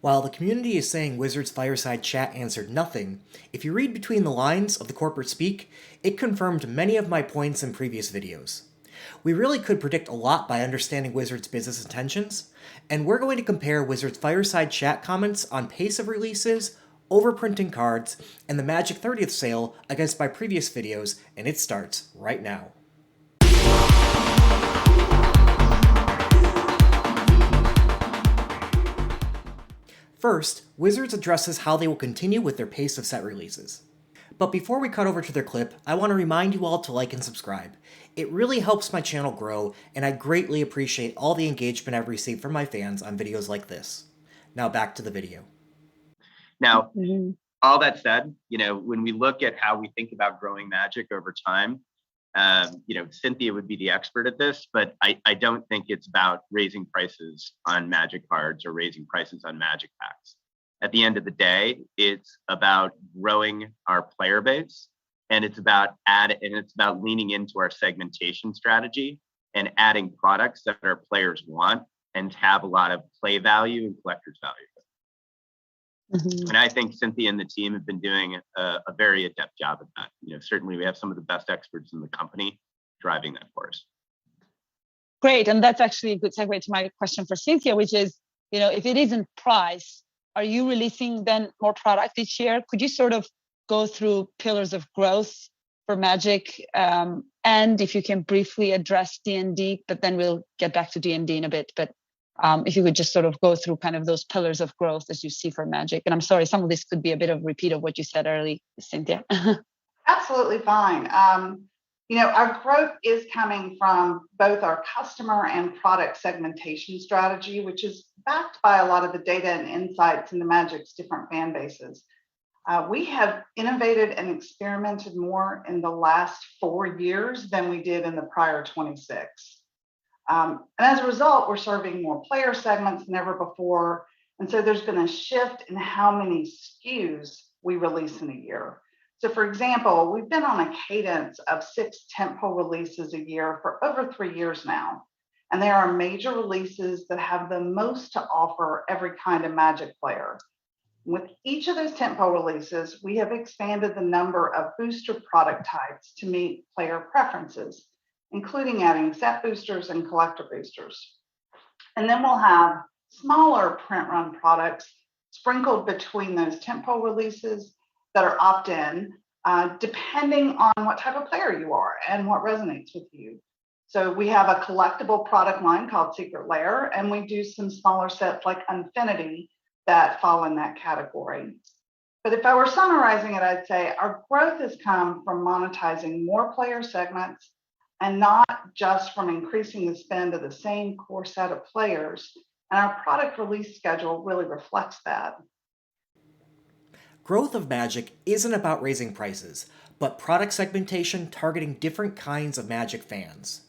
While the community is saying Wizards Fireside chat answered nothing, if you read between the lines of the corporate speak, it confirmed many of my points in previous videos. We really could predict a lot by understanding Wizards' business intentions, and we're going to compare Wizards Fireside chat comments on pace of releases, overprinting cards, and the Magic 30th sale against my previous videos, and it starts right now. First, Wizards addresses how they will continue with their pace of set releases. But before we cut over to their clip, I want to remind you all to like and subscribe. It really helps my channel grow, and I greatly appreciate all the engagement I've received from my fans on videos like this. Now back to the video. Now, all that said, when we look at how we think about growing Magic over time, Cynthia would be the expert at this, but I don't think it's about raising prices on Magic cards or raising prices on Magic packs. At the end of the day, it's about growing our player base, and it's about leaning into our segmentation strategy and adding products that our players want and have a lot of play value and collector's value. And I think Cynthia and the team have been doing a very adept job at that. Certainly we have some of the best experts in the company driving that for us. Great, and that's actually a good segue to my question for Cynthia, which is, if it isn't price, are you releasing then more product each year? Could you sort of go through pillars of growth for Magic, and if you can briefly address D&D, but then we'll get back to D&D in a bit. But if you could just sort of go through kind of those pillars of growth as you see for Magic. And I'm sorry, some of this could be a bit of a repeat of what you said early, Cynthia. Absolutely fine. Our growth is coming from both our customer and product segmentation strategy, which is backed by a lot of the data and insights into Magic's different fan bases. We have innovated and experimented more in the last 4 years than we did in the prior 26. And as a result, we're serving more player segments than ever before. And so there's been a shift in how many SKUs we release in a year. So for example, we've been on a cadence of 6 tentpole releases a year for over 3 years now. And there are major releases that have the most to offer every kind of Magic player. With each of those tentpole releases, we have expanded the number of booster product types to meet player preferences, including adding set boosters and collector boosters. And then we'll have smaller print run products sprinkled between those tentpole releases that are opt-in, depending on what type of player you are and what resonates with you. So we have a collectible product line called Secret Lair, and we do some smaller sets like Infinity that fall in that category. But if I were summarizing it, I'd say our growth has come from monetizing more player segments and not just from increasing the spend of the same core set of players. And our product release schedule really reflects that. Growth of Magic isn't about raising prices, but product segmentation targeting different kinds of Magic fans.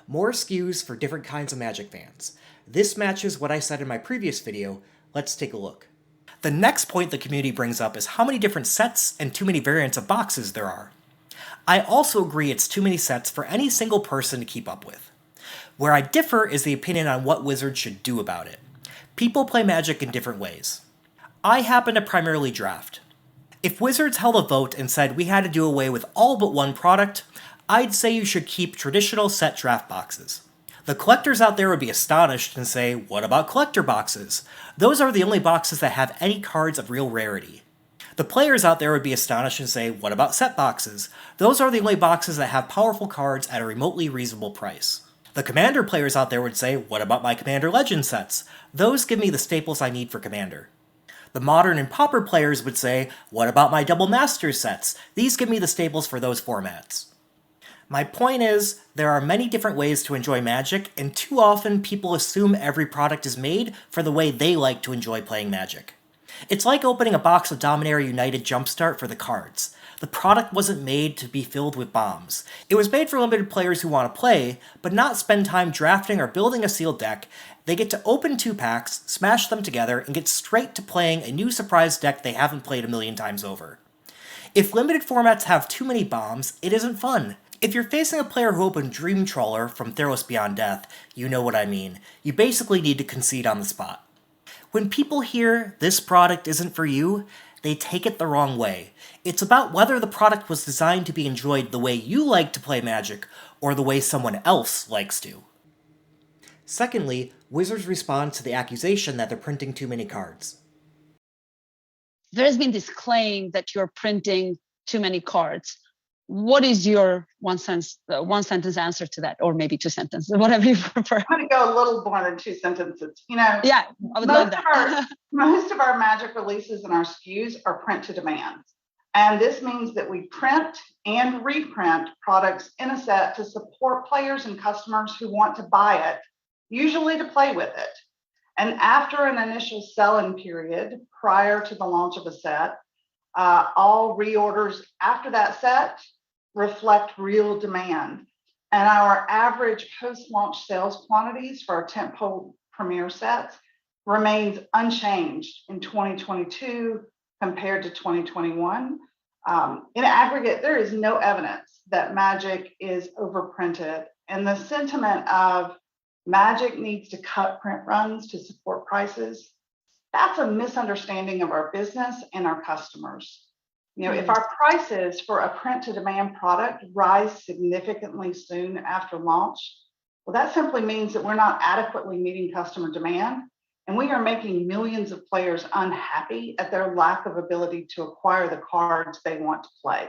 More SKUs for different kinds of Magic fans. This matches what I said in my previous video. Let's take a look. The next point the community brings up is how many different sets and too many variants of boxes there are. I also agree it's too many sets for any single person to keep up with. Where I differ is the opinion on what Wizards should do about it. People play Magic in different ways. I happen to primarily draft. If Wizards held a vote and said we had to do away with all but one product, I'd say you should keep traditional set draft boxes. The collectors out there would be astonished and say, what about collector boxes? Those are the only boxes that have any cards of real rarity. The players out there would be astonished and say, what about set boxes? Those are the only boxes that have powerful cards at a remotely reasonable price. The Commander players out there would say, what about my Commander Legend sets? Those give me the staples I need for Commander. The Modern and Pauper players would say, what about my Double Masters sets? These give me the staples for those formats. My point is, there are many different ways to enjoy Magic, and too often people assume every product is made for the way they like to enjoy playing Magic. It's like opening a box of Dominaria United Jumpstart for the cards. The product wasn't made to be filled with bombs. It was made for limited players who want to play, but not spend time drafting or building a sealed deck. They get to open 2 packs, smash them together, and get straight to playing a new surprise deck they haven't played a million times over. If limited formats have too many bombs, it isn't fun. If you're facing a player who opened Dream Trawler from Theros Beyond Death, you know what I mean. You basically need to concede on the spot. When people hear this product isn't for you, they take it the wrong way. It's about whether the product was designed to be enjoyed the way you like to play Magic or the way someone else likes to. Secondly, Wizards respond to the accusation that they're printing too many cards. There has been this claim that you're printing too many cards. What is your one sentence answer to that, or maybe two sentences, whatever you prefer? I'm going to go a little more than two sentences. Yeah, I would love that. Most of our Magic releases and our SKUs are print to demand. And this means that we print and reprint products in a set to support players and customers who want to buy it, usually to play with it. And after an initial sell-in period prior to the launch of a set, all reorders after that set reflect real demand. And our average post-launch sales quantities for our tentpole premier sets remains unchanged in 2022 compared to 2021. In aggregate, there is no evidence that Magic is overprinted. And the sentiment of Magic needs to cut print runs to support prices, that's a misunderstanding of our business and our customers. If our prices for a print to demand product rise significantly soon after launch, well, that simply means that we're not adequately meeting customer demand, and we are making millions of players unhappy at their lack of ability to acquire the cards they want to play.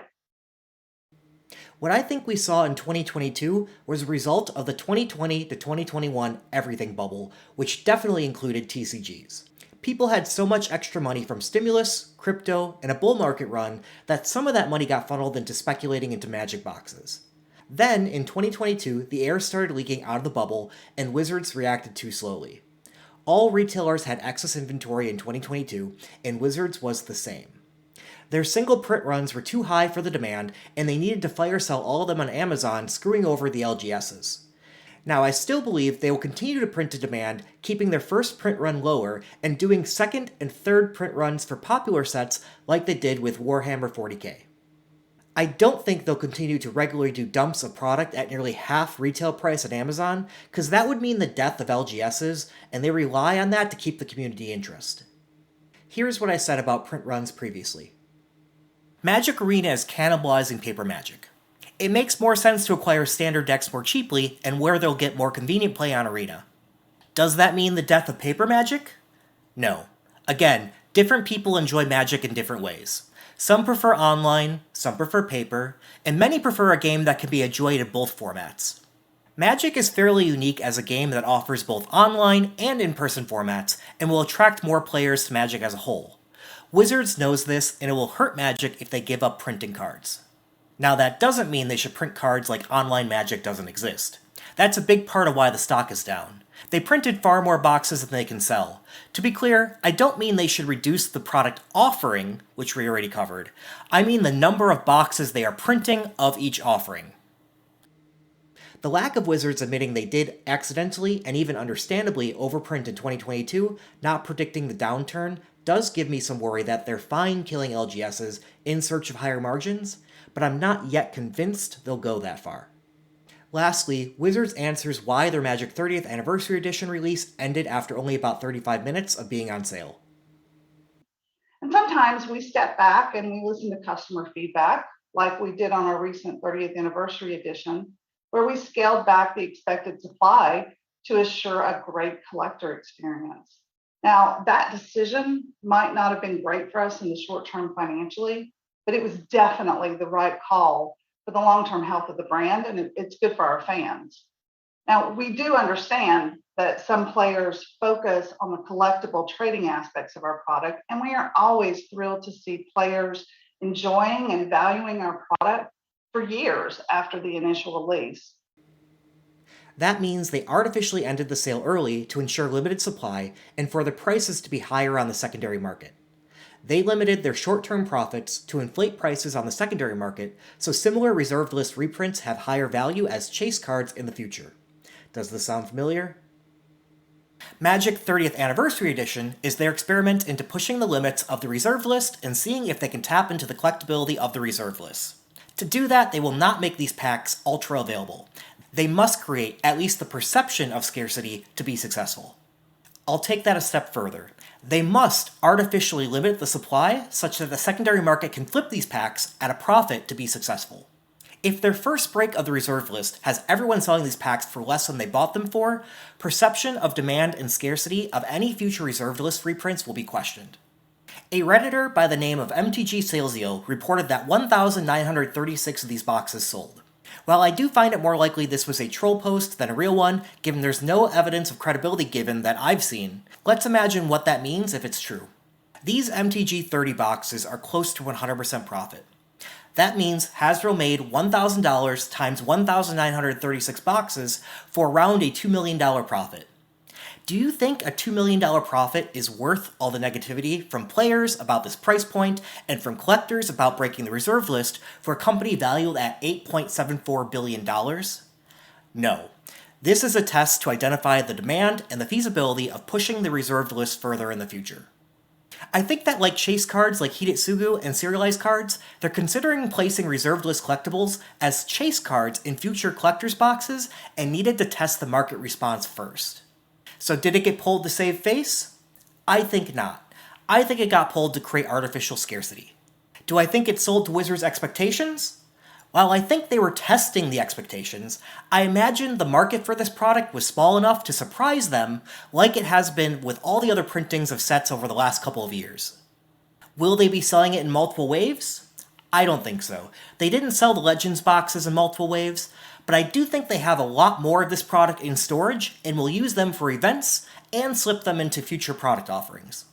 What I think we saw in 2022 was a result of the 2020 to 2021 everything bubble, which definitely included TCGs. People had so much extra money from stimulus, crypto, and a bull market run that some of that money got funneled into speculating into Magic boxes. Then, in 2022, the air started leaking out of the bubble, and Wizards reacted too slowly. All retailers had excess inventory in 2022, and Wizards was the same. Their single print runs were too high for the demand, and they needed to fire sell all of them on Amazon, screwing over the LGSs. Now, I still believe they will continue to print to demand, keeping their first print run lower, and doing second and third print runs for popular sets like they did with Warhammer 40k. I don't think they'll continue to regularly do dumps of product at nearly half retail price at Amazon, because that would mean the death of LGSs, and they rely on that to keep the community interest. Here's what I said about print runs previously. Magic Arena is cannibalizing paper Magic. It makes more sense to acquire standard decks more cheaply and where they'll get more convenient play on Arena. Does that mean the death of paper Magic? No. Again, different people enjoy Magic in different ways. Some prefer online, some prefer paper, and many prefer a game that can be enjoyed in both formats. Magic is fairly unique as a game that offers both online and in-person formats and will attract more players to Magic as a whole. Wizards knows this, and it will hurt Magic if they give up printing cards. Now, that doesn't mean they should print cards like online Magic doesn't exist. That's a big part of why the stock is down. They printed far more boxes than they can sell. To be clear, I don't mean they should reduce the product offering, which we already covered. I mean the number of boxes they are printing of each offering. The lack of Wizards admitting they did accidentally and even understandably overprint in 2022, not predicting the downturn, does give me some worry that they're fine killing LGSs in search of higher margins, but I'm not yet convinced they'll go that far. Lastly, Wizards answers why their Magic 30th Anniversary Edition release ended after only about 35 minutes of being on sale. And sometimes we step back and we listen to customer feedback, like we did on our recent 30th Anniversary Edition, where we scaled back the expected supply to assure a great collector experience. Now, that decision might not have been great for us in the short term financially, but it was definitely the right call for the long-term health of the brand, and it's good for our fans. Now, we do understand that some players focus on the collectible trading aspects of our product, and we are always thrilled to see players enjoying and valuing our product for years after the initial release. That means they artificially ended the sale early to ensure limited supply and for the prices to be higher on the secondary market. They limited their short-term profits to inflate prices on the secondary market, so similar reserved list reprints have higher value as chase cards in the future. Does this sound familiar? Magic 30th Anniversary Edition is their experiment into pushing the limits of the reserved list and seeing if they can tap into the collectability of the reserved list. To do that, they will not make these packs ultra available. They must create at least the perception of scarcity to be successful. I'll take that a step further. They must artificially limit the supply such that the secondary market can flip these packs at a profit to be successful. If their first break of the reserve list has everyone selling these packs for less than they bought them for, perception of demand and scarcity of any future reserved list reprints will be questioned. A Redditor by the name of MTG Salesio reported that 1,936 of these boxes sold. While I do find it more likely this was a troll post than a real one, given there's no evidence of credibility given that I've seen, let's imagine what that means if it's true. These MTG 30 boxes are close to 100% profit. That means Hasbro made $1,000 times 1,936 boxes for around a $2 million profit. Do you think a $2 million profit is worth all the negativity from players about this price point and from collectors about breaking the reserve list for a company valued at $8.74 billion? No. This is a test to identify the demand and the feasibility of pushing the reserved list further in the future. I think that like chase cards like Hidetsugu and serialized cards, they're considering placing reserved list collectibles as chase cards in future collectors boxes and needed to test the market response first. So did it get pulled to save face? I think not. I think it got pulled to create artificial scarcity. Do I think it sold to Wizards' expectations? While I think they were testing the expectations, I imagine the market for this product was small enough to surprise them, like it has been with all the other printings of sets over the last couple of years. Will they be selling it in multiple waves? I don't think so. They didn't sell the Legends boxes in multiple waves, but I do think they have a lot more of this product in storage and will use them for events and slip them into future product offerings.